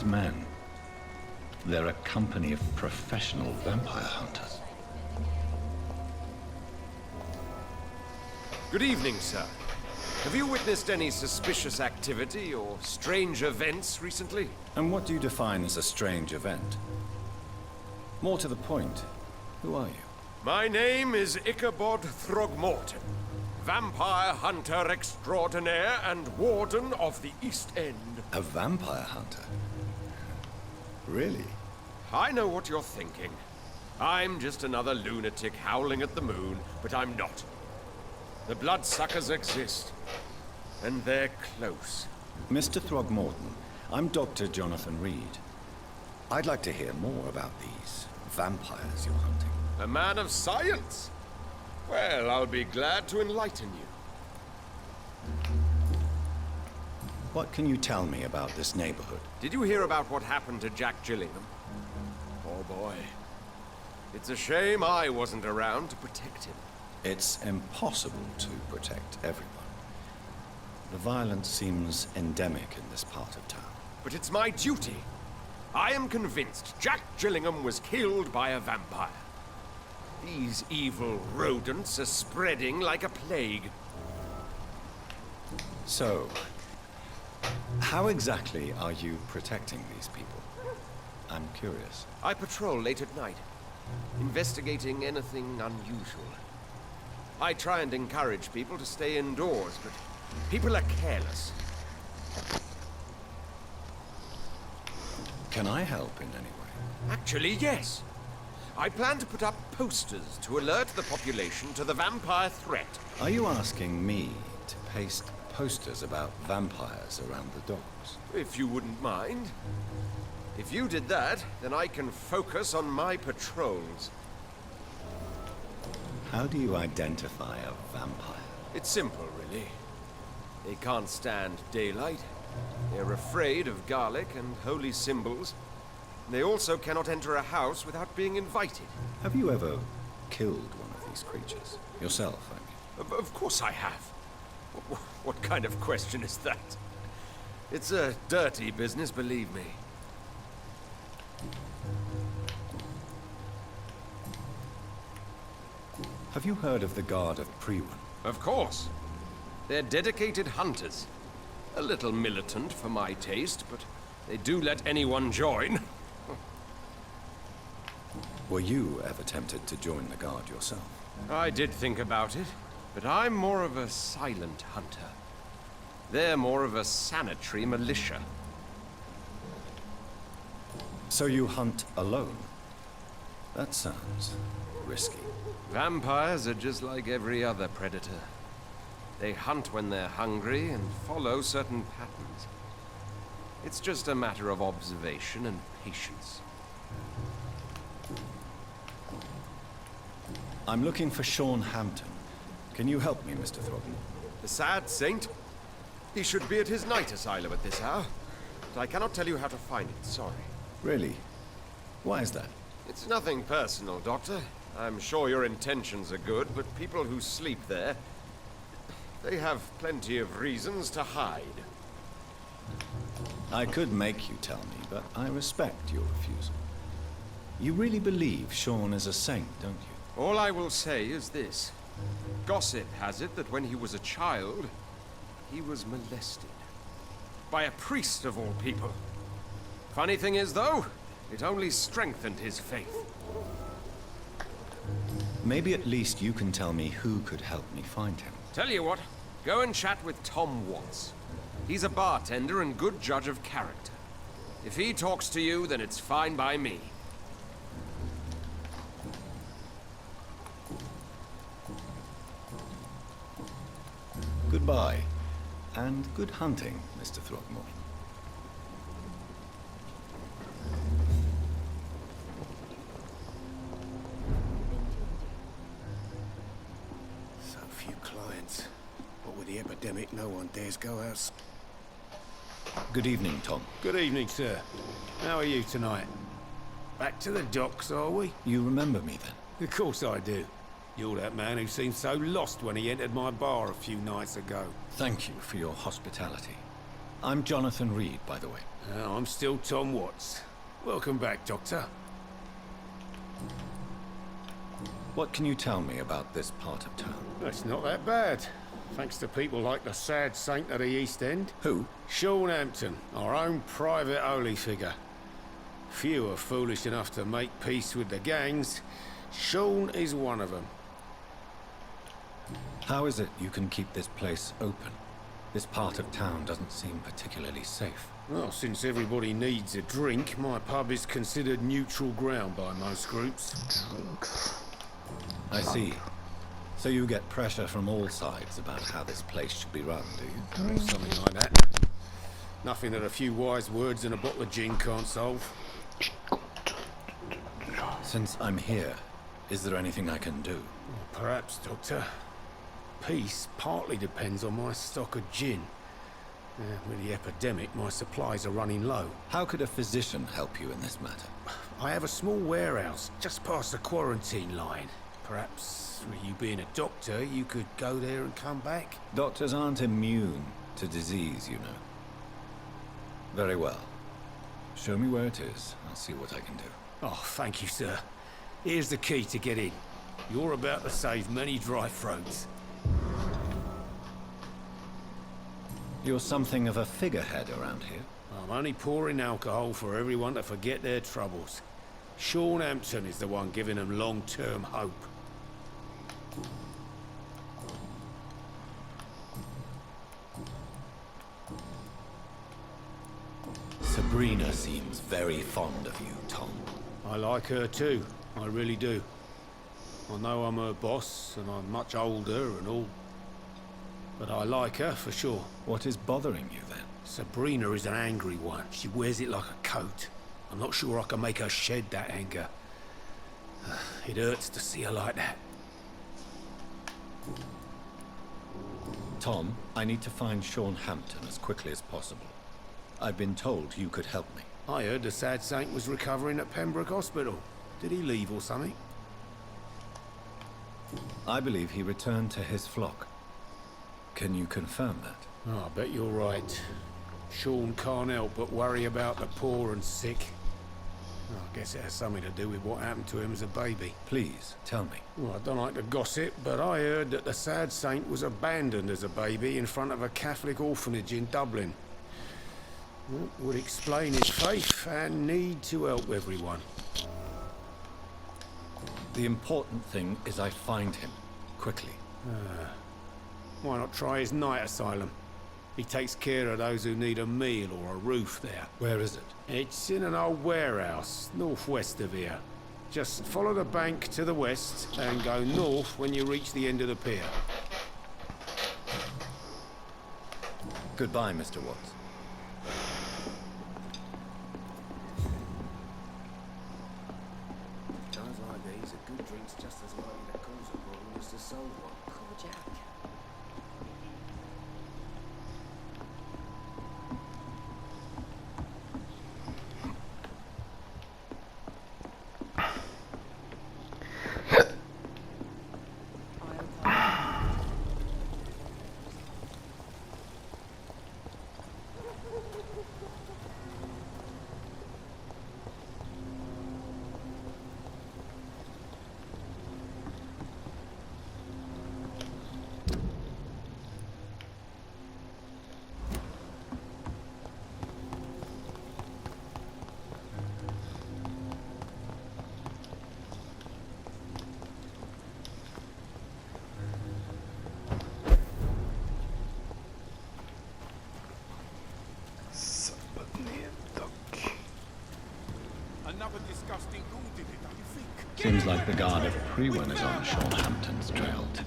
these men? They're a company of professional vampire hunters. Good evening, sir. Have you witnessed any suspicious activity or strange events recently? And what do you define as a strange event? More to the point, who are you? My name is Ichabod Throgmorton, vampire hunter extraordinaire and warden of the East End. A vampire hunter? Really? I know what you're thinking. I'm just another lunatic howling at the moon, but I'm not. The bloodsuckers exist, and they're close. Mr. Throgmorton, I'm Dr. Jonathan Reed. I'd like to hear more about these vampires you're hunting. A man of science? Well, I'll be glad to enlighten you. What can you tell me about this neighborhood? Did you hear about what happened to Jack Gillingham? Oh boy. It's a shame I wasn't around to protect him. It's impossible to protect everyone. The violence seems endemic in this part of town. But it's my duty. I am convinced Jack Gillingham was killed by a vampire. These evil rodents are spreading like a plague. So, how exactly are you protecting these people? I'm curious. I patrol late at night, investigating anything unusual. I try and encourage people to stay indoors, but people are careless. Can I help in any way? Actually, yes. I plan to put up posters to alert the population to the vampire threat. Are you asking me to paste posters about vampires around the docks? If you wouldn't mind. If you did that, then I can focus on my patrols. How do you identify a vampire? It's simple, really. They can't stand daylight. They're afraid of garlic and holy symbols. They also cannot enter a house without being invited. Have you ever killed one of these creatures? Yourself, I mean. Of course I have. What kind of question is that? It's a dirty business, believe me. Have you heard of the Guard of Priwen? Of course. They're dedicated hunters. A little militant for my taste, but they do let anyone join. Were you ever tempted to join the Guard yourself? I did think about it, but I'm more of a silent hunter. They're more of a sanitary militia. So you hunt alone? That sounds risky. Vampires are just like every other predator. They hunt when they're hungry and follow certain patterns. It's just a matter of observation and patience. I'm looking for Sean Hampton. Can you help me, Mr. Throckmorton? The sad saint? He should be at his night asylum at this hour. But I cannot tell you how to find it, sorry. Really? Why is that? It's nothing personal, Doctor. I'm sure your intentions are good, but people who sleep there, they have plenty of reasons to hide. I could make you tell me, but I respect your refusal. You really believe Sean is a saint, don't you? All I will say is this. Gossip has it that when he was a child, he was molested. By a priest of all people. Funny thing is, though, it only strengthened his faith. Maybe at least you can tell me who could help me find him. Tell you what, go and chat with Tom Watts. He's a bartender and good judge of character. If he talks to you, then it's fine by me. Goodbye, and good hunting, Mr. Throckmorton. So few clients. What with the epidemic, no one dares go out. Good evening, Tom. Good evening, sir. How are you tonight? Back to the docks, are we? You remember me then? Of course I do. You're that man who seemed so lost when he entered my bar a few nights ago. Thank you for your hospitality. I'm Jonathan Reed, by the way. I'm still Tom Watts. Welcome back, Doctor. What can you tell me about this part of town? It's not that bad. Thanks to people like the sad saint of the East End. Who? Sean Hampton, our own private holy figure. Few are foolish enough to make peace with the gangs. Sean is one of them. How is it you can keep this place open? This part of town doesn't seem particularly safe. Well, since everybody needs a drink, my pub is considered neutral ground by most groups. I see. So you get pressure from all sides about how this place should be run, do you? Something like that. Nothing that a few wise words and a bottle of gin can't solve. Since I'm here, is there anything I can do? Well, perhaps, Doctor. Peace partly depends on my stock of gin. With the epidemic, my supplies are running low. How could a physician help you in this matter? I have a small warehouse just past the quarantine line. Perhaps, with you being a doctor, you could go there and come back? Doctors aren't immune to disease, you know. Very well. Show me where it is. I'll see what I can do. Oh, thank you, sir. Here's the key to get in. You're about to save many dry throats. You're something of a figurehead around here. I'm only pouring alcohol for everyone to forget their troubles. Sean Hampton is the one giving them long-term hope. Sabrina seems very fond of you, Tom. I like her too, I really do. I know I'm her boss, and I'm much older and all. But I like her for sure. What is bothering you then? Sabrina is an angry one. She wears it like a coat. I'm not sure I can make her shed that anger. It hurts to see her like that. Tom, I need to find Sean Hampton as quickly as possible. I've been told you could help me. I heard the sad saint was recovering at Pembroke Hospital. Did he leave or something? I believe he returned to his flock. Can you confirm that? Oh, I bet you're right. Sean can't help but worry about the poor and sick. I guess it has something to do with what happened to him as a baby. Please, tell me. Well, I don't like to gossip, but I heard that the sad saint was abandoned as a baby in front of a Catholic orphanage in Dublin. Well, would explain his faith and need to help everyone. The important thing is I find him, quickly. Why not try his night asylum? He takes care of those who need a meal or a roof there. Where is it? It's in an old warehouse, northwest of here. Just follow the bank to the west and go north when you reach the end of the pier. Goodbye, Mr. Watts. Times like these, a good drink's just as likely to cause a problem as to solve one. Poor Jack. Another disgusting goon did it, don't you think? Seems like the guard of Prewen is on Sean Hampton's trail, too.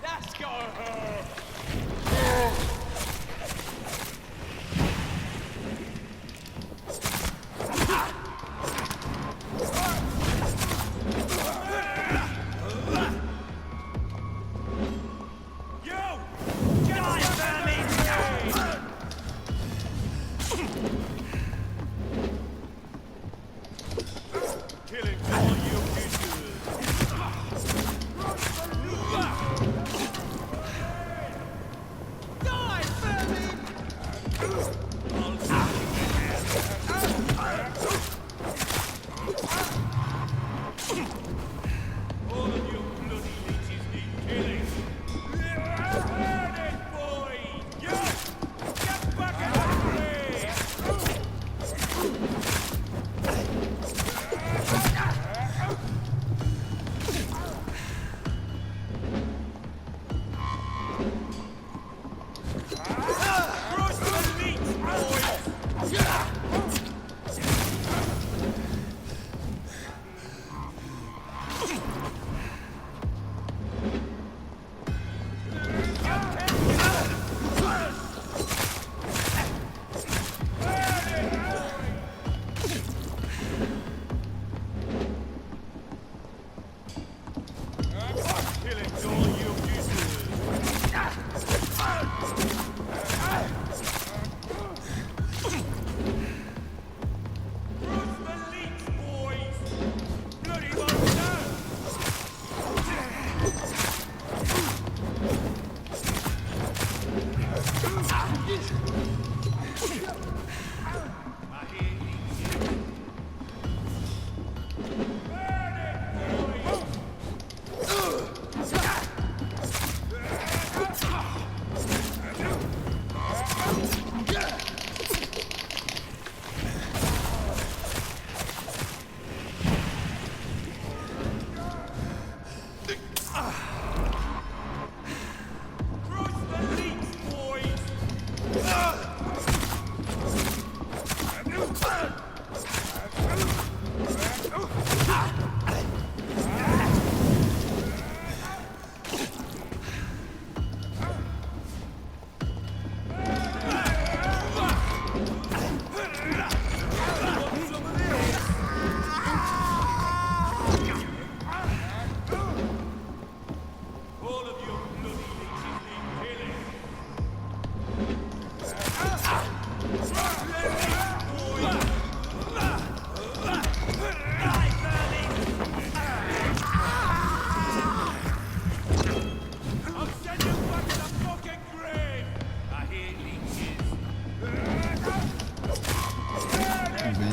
That's got her!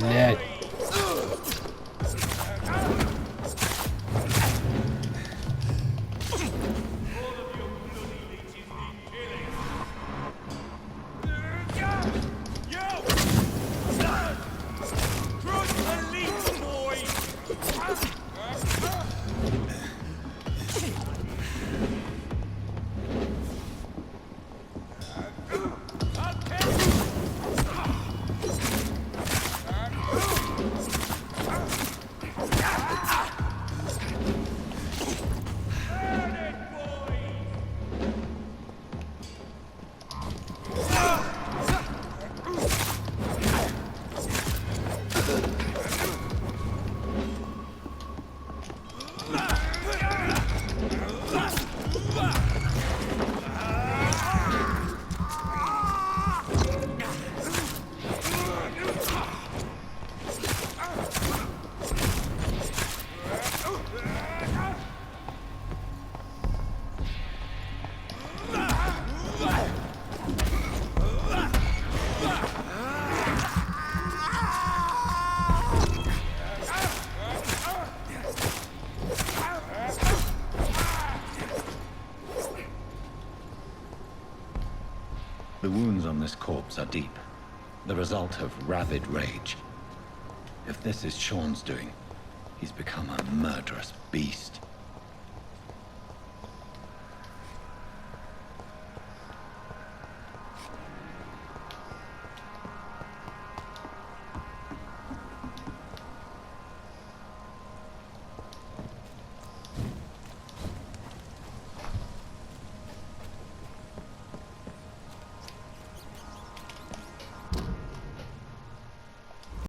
Блядь. The wounds on this corpse are deep, the result of rabid rage. If this is Sean's doing, he's become a murderous beast.